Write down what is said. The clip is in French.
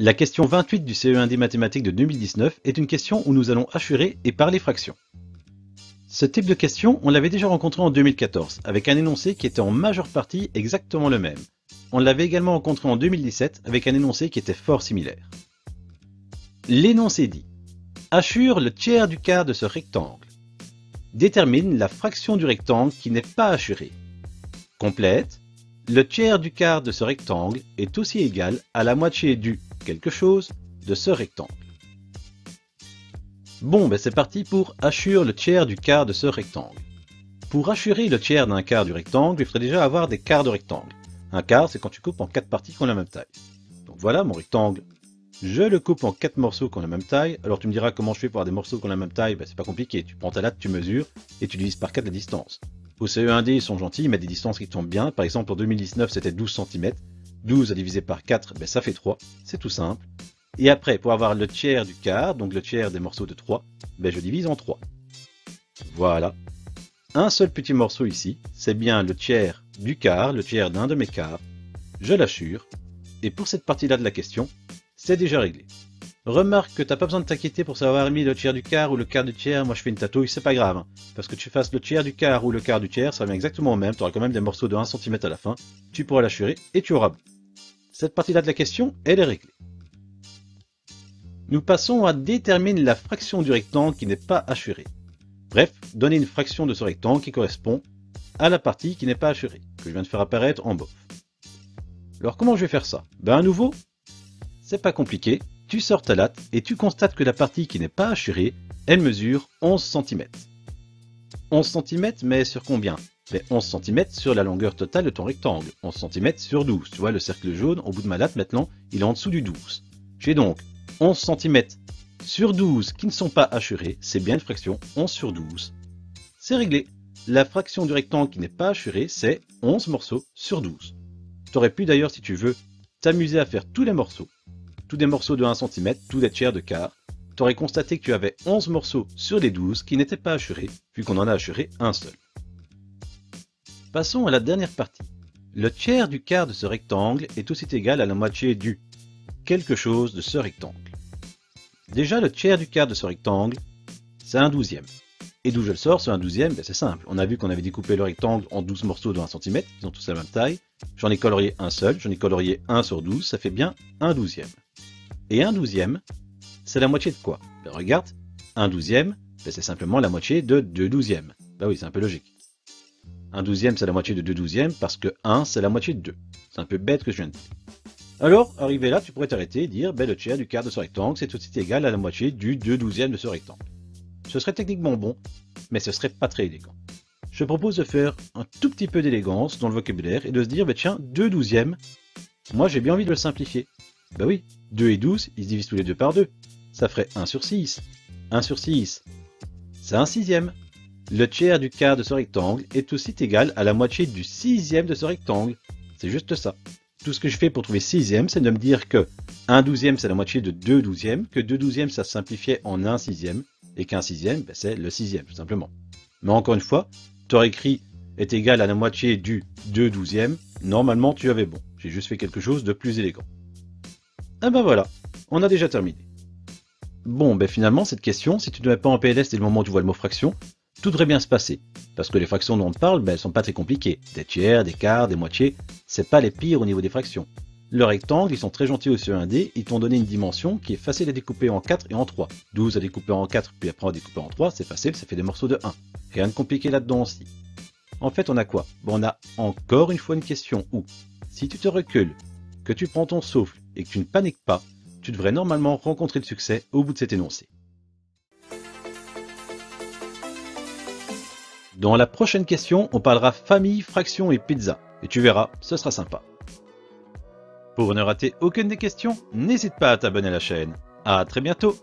La question 28 du CE1D mathématiques de 2019 est une question où nous allons assurer et parler fractions. Ce type de question, on l'avait déjà rencontré en 2014, avec un énoncé qui était en majeure partie exactement le même. On l'avait également rencontré en 2017 avec un énoncé qui était fort similaire. L'énoncé dit « Assure le tiers du quart de ce rectangle. Détermine la fraction du rectangle qui n'est pas assurée. Complète. Le tiers du quart de ce rectangle est aussi égal à la moitié du quelque chose de ce rectangle. » Bon, c'est parti pour assure le tiers du quart de ce rectangle. Pour assurer le tiers d'un quart du rectangle, il faudrait déjà avoir des quarts de rectangle. Un quart, c'est quand tu coupes en 4 parties qui ont la même taille. Donc voilà mon rectangle. Je le coupe en 4 morceaux qui ont la même taille. Alors tu me diras comment je fais pour avoir des morceaux qui ont la même taille. C'est pas compliqué. Tu prends ta latte, tu mesures et tu divises par 4 la distance. Au CE1D, ils sont gentils, ils mettent des distances qui tombent bien. Par exemple, en 2019, c'était 12 cm. 12 à diviser par 4, ça fait 3. C'est tout simple. Et après, pour avoir le tiers du quart, donc le tiers des morceaux de 3, je divise en 3. Voilà. Un seul petit morceau ici, c'est bien le tiers du quart, le tiers d'un de mes quarts. Je l'assure. Et pour cette partie-là de la question, c'est déjà réglé. Remarque que tu n'as pas besoin de t'inquiéter pour savoir mis le tiers du quart ou le quart du tiers. Moi je fais une tatouille, c'est pas grave. Parce que tu fasses le tiers du quart ou le quart du tiers, ça revient exactement au même. Tu auras quand même des morceaux de 1 cm à la fin. Tu pourras l'assurer et tu auras bon. Cette partie-là de la question, elle est réglée. Nous passons à déterminer la fraction du rectangle qui n'est pas assurée. Bref, donner une fraction de ce rectangle qui correspond à la partie qui n'est pas assurée, que je viens de faire apparaître en bof. Alors comment je vais faire ça? À nouveau, c'est pas compliqué. Tu sors ta latte et tu constates que la partie qui n'est pas assurée, elle mesure 11 cm. 11 cm, mais sur combien? 11 cm sur la longueur totale de ton rectangle. 11 cm sur 12. Tu vois, le cercle jaune au bout de ma latte, maintenant, il est en dessous du 12. J'ai donc 11 cm sur 12 qui ne sont pas assurés. C'est bien une fraction 11 sur 12. C'est réglé. La fraction du rectangle qui n'est pas assurée, c'est 11 morceaux sur 12. Tu aurais pu d'ailleurs, si tu veux, t'amuser à faire tous les morceaux. Tous des morceaux de 1 cm, tous des tiers de quart. Tu aurais constaté que tu avais 11 morceaux sur les 12 qui n'étaient pas assurés, vu qu'on en a assuré un seul. Passons à la dernière partie. Le tiers du quart de ce rectangle est aussi égal à la moitié du quelque chose de ce rectangle. Déjà, le tiers du quart de ce rectangle, c'est un douzième. Et d'où je le sors, ce 1/12, c'est simple. On a vu qu'on avait découpé le rectangle en 12 morceaux de 1 cm, ils ont tous la même taille. J'en ai colorié un seul, j'en ai colorié 1 sur 12, ça fait bien 1/12. Et 1/12, c'est la moitié de quoi? Regarde, 1/12, c'est simplement la moitié de 2/12. Oui, c'est un peu logique. 1/12, c'est la moitié de 2/12 parce que 1, c'est la moitié de 2. C'est un peu bête que je viens de dire. Alors, arrivé là, tu pourrais t'arrêter et dire, le tiers du quart de ce rectangle, c'est aussi égal à la moitié du 2/12 de ce rectangle. Ce serait techniquement bon, mais ce serait pas très élégant. Je propose de faire un tout petit peu d'élégance dans le vocabulaire et de se dire, tiens, 2/12, moi j'ai bien envie de le simplifier. Oui, 2 et 12, ils se divisent tous les deux par 2. Ça ferait 1 sur 6. 1 sur 6, c'est 1/6. Le tiers du quart de ce rectangle est aussi égal à la moitié du 6e de ce rectangle. C'est juste ça. Tout ce que je fais pour trouver 6e, c'est de me dire que 1/12, c'est la moitié de 2/12, que 2/12, ça se simplifiait en 1/6, et qu'un 6e, c'est le 6e, tout simplement. Mais encore une fois, tu aurais écrit est égal à la moitié du 2/12, normalement tu avais bon. J'ai juste fait quelque chose de plus élégant. Voilà, on a déjà terminé. Bon, finalement, cette question, si tu ne mets pas en PLS dès le moment où tu vois le mot fraction, tout devrait bien se passer. Parce que les fractions dont on parle, elles sont pas très compliquées. Des tiers, des quarts, des moitiés, c'est pas les pires au niveau des fractions. Le rectangle, ils sont très gentils au CE1D, ils t'ont donné une dimension qui est facile à découper en 4 et en 3. 12 à découper en 4, puis après à découper en 3, c'est facile, ça fait des morceaux de 1. Rien de compliqué là-dedans aussi. En fait, on a quoi? On a encore une fois une question où, si tu te recules, que tu prends ton souffle et que tu ne paniques pas, tu devrais normalement rencontrer le succès au bout de cet énoncé. Dans la prochaine question, on parlera famille, fraction et pizza. Et tu verras, ce sera sympa. Pour ne rater aucune des questions, n'hésite pas à t'abonner à la chaîne. À très bientôt!